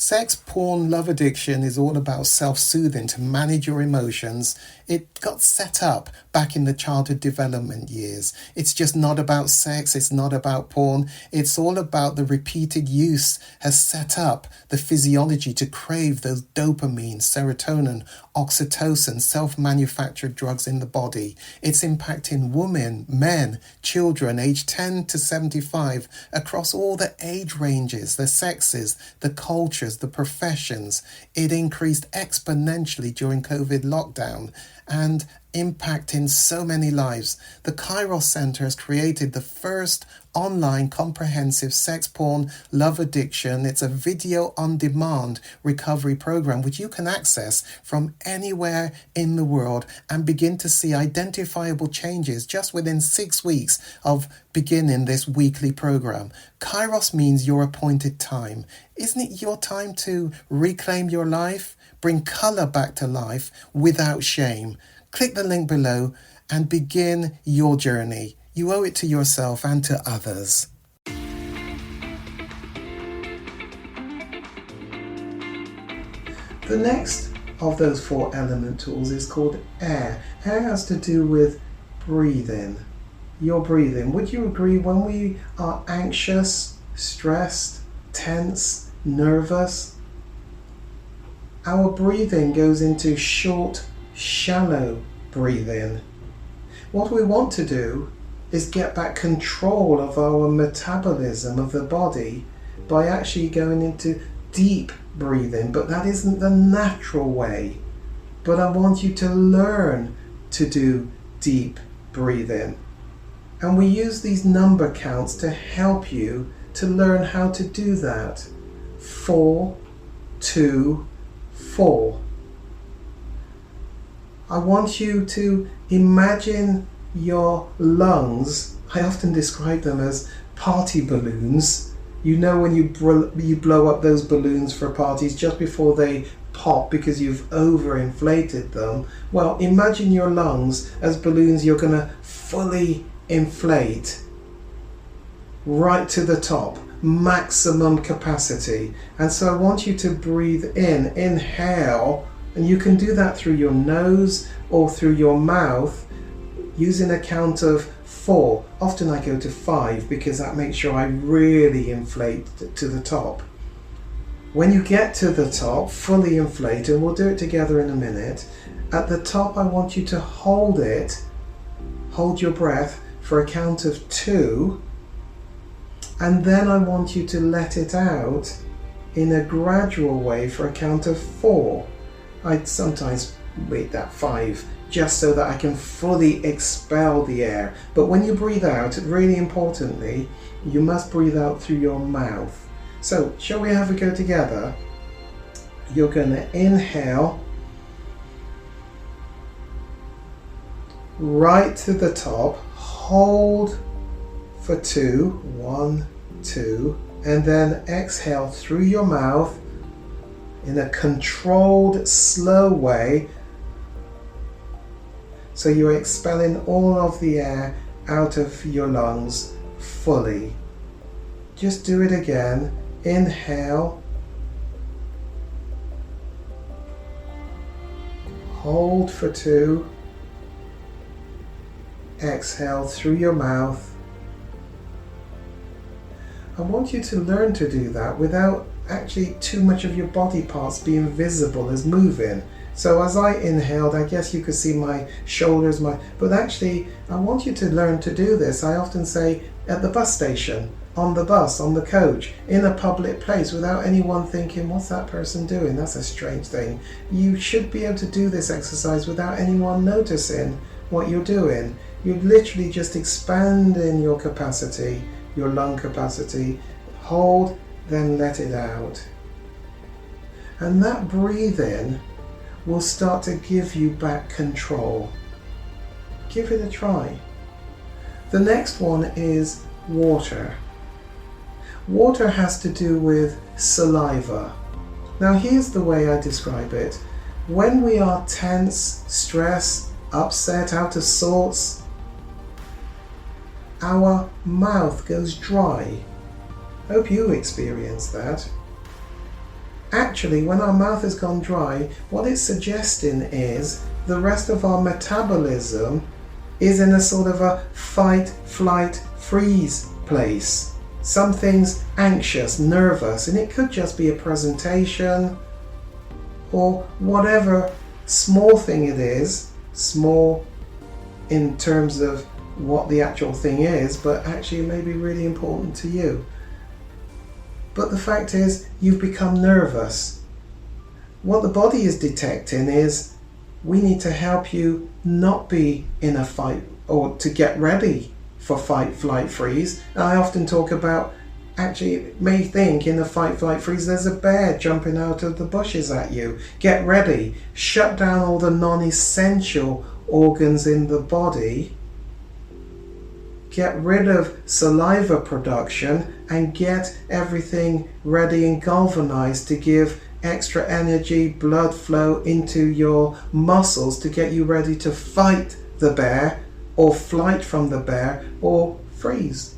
Sex, porn, love addiction is all about self-soothing to manage your emotions. It got set up back in the childhood development years. It's just not about sex. It's not about porn. It's all about the repeated use has set up the physiology to crave those dopamine, serotonin, oxytocin, self-manufactured drugs in the body. It's impacting women, men, children aged 10 to 75 across all the age ranges, the sexes, the cultures, the professions. It increased exponentially during COVID lockdown and impacting so many lives. The Kairos Centre has created the first online comprehensive sex, porn, love addiction. It's a video on demand recovery program which you can access from anywhere in the world and begin to see identifiable changes just within 6 weeks of beginning this weekly program. Kairos means your appointed time. Isn't it your time to reclaim your life? Bring colour back to life without shame. Click the link below and begin your journey. You owe it to yourself and to others. The next of those 4 element tools is called air. Air has to do with breathing. Your breathing. Would you agree when we are anxious, stressed, tense, nervous, our breathing goes into short, shallow breathing. What we want to do is get back control of our metabolism of the body by actually going into deep breathing, but that isn't the natural way. But I want you to learn to do deep breathing. And we use these number counts to help you to learn how to do that. 4, 2, 4. I want you to imagine your lungs. I often describe them as party balloons. You know when you blow up those balloons for parties just before they pop because you've overinflated them. Well, imagine your lungs as balloons you're going to fully inflate right to the top, maximum capacity. And so I want you to breathe in, inhale, and you can do that through your nose or through your mouth using a count of 4. Often I go to 5 because that makes sure I really inflate to the top. When you get to the top, fully inflate, and we'll do it together in a minute, at the top I want you to hold it, hold your breath for a count of 2, and then I want you to let it out in a gradual way for a count of 4. I sometimes make that 5 just so that I can fully expel the air. But when you breathe out, really importantly, you must breathe out through your mouth. So, shall we have a go together? You're going to inhale right to the top, hold for 2, 1, 2, and then exhale through your mouth in a controlled, slow way. So you're expelling all of the air out of your lungs fully. Just do it again. Inhale. Hold for 2. Exhale through your mouth. I want you to learn to do that without actually too much of your body parts being visible as moving. So as I inhaled, I guess you could see my shoulders, but actually I want you to learn to do this. I often say at the bus station, on the bus, on the coach, in a public place without anyone thinking, what's that person doing? That's a strange thing. You should be able to do this exercise without anyone noticing what you're doing. You're literally just expanding your capacity, your lung capacity. Hold, then let it out. And that breathing will start to give you back control. Give it a try. The next one is water. Water has to do with saliva. Now here's the way I describe it. When we are tense, stressed, upset, out of sorts, our mouth goes dry. Hope you experience that. actually, when our mouth has gone dry, what it's suggesting is the rest of our metabolism is in a sort of a fight, flight, freeze place. Something's anxious, nervous, and it could just be a presentation or whatever small thing it is, small in terms of what the actual thing is, but actually it may be really important to you. But the fact is, you've become nervous. What the body is detecting is, we need to help you not be in a fight, or to get ready for fight, flight, freeze. And I often talk about, actually, it may think in a fight, flight, freeze, there's a bear jumping out of the bushes at you. Get ready. Shut down all the non-essential organs in the body. Get rid of saliva production and get everything ready and galvanized to give extra energy, blood flow into your muscles to get you ready to fight the bear or flight from the bear or freeze.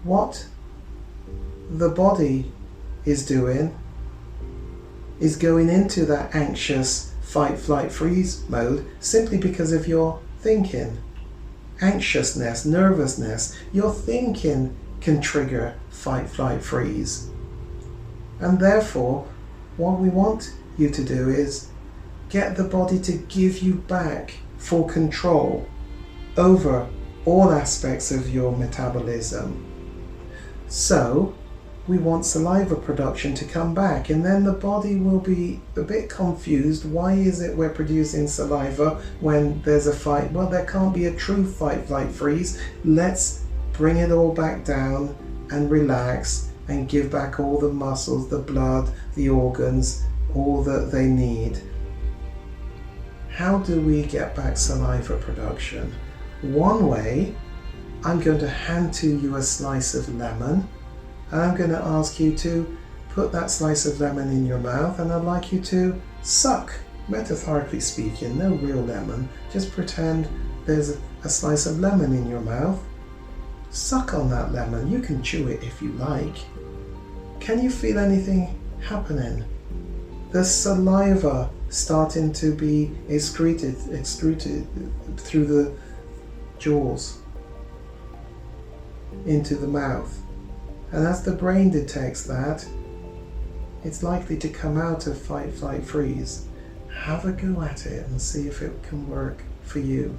What the body is doing is going into that anxious fight, flight, freeze mode simply because of your thinking. Anxiousness, nervousness, your thinking can trigger fight, flight, freeze. And therefore, what we want you to do is get the body to give you back full control over all aspects of your metabolism. So, we want saliva production to come back, and then the body will be a bit confused. Why is it we're producing saliva when there's a fight? Well, there can't be a true fight, flight, freeze. Let's bring it all back down and relax and give back all the muscles, the blood, the organs, all that they need. How do we get back saliva production? One way, I'm going to hand to you a slice of lemon, and I'm going to ask you to put that slice of lemon in your mouth, and I'd like you to suck, metaphorically speaking, no real lemon, just pretend there's a slice of lemon in your mouth. Suck on that lemon. You can chew it if you like. Can you feel anything happening? The saliva starting to be excreted through the jaws into the mouth. And as the brain detects that, it's likely to come out of fight, flight, freeze. Have a go at it and see if it can work for you.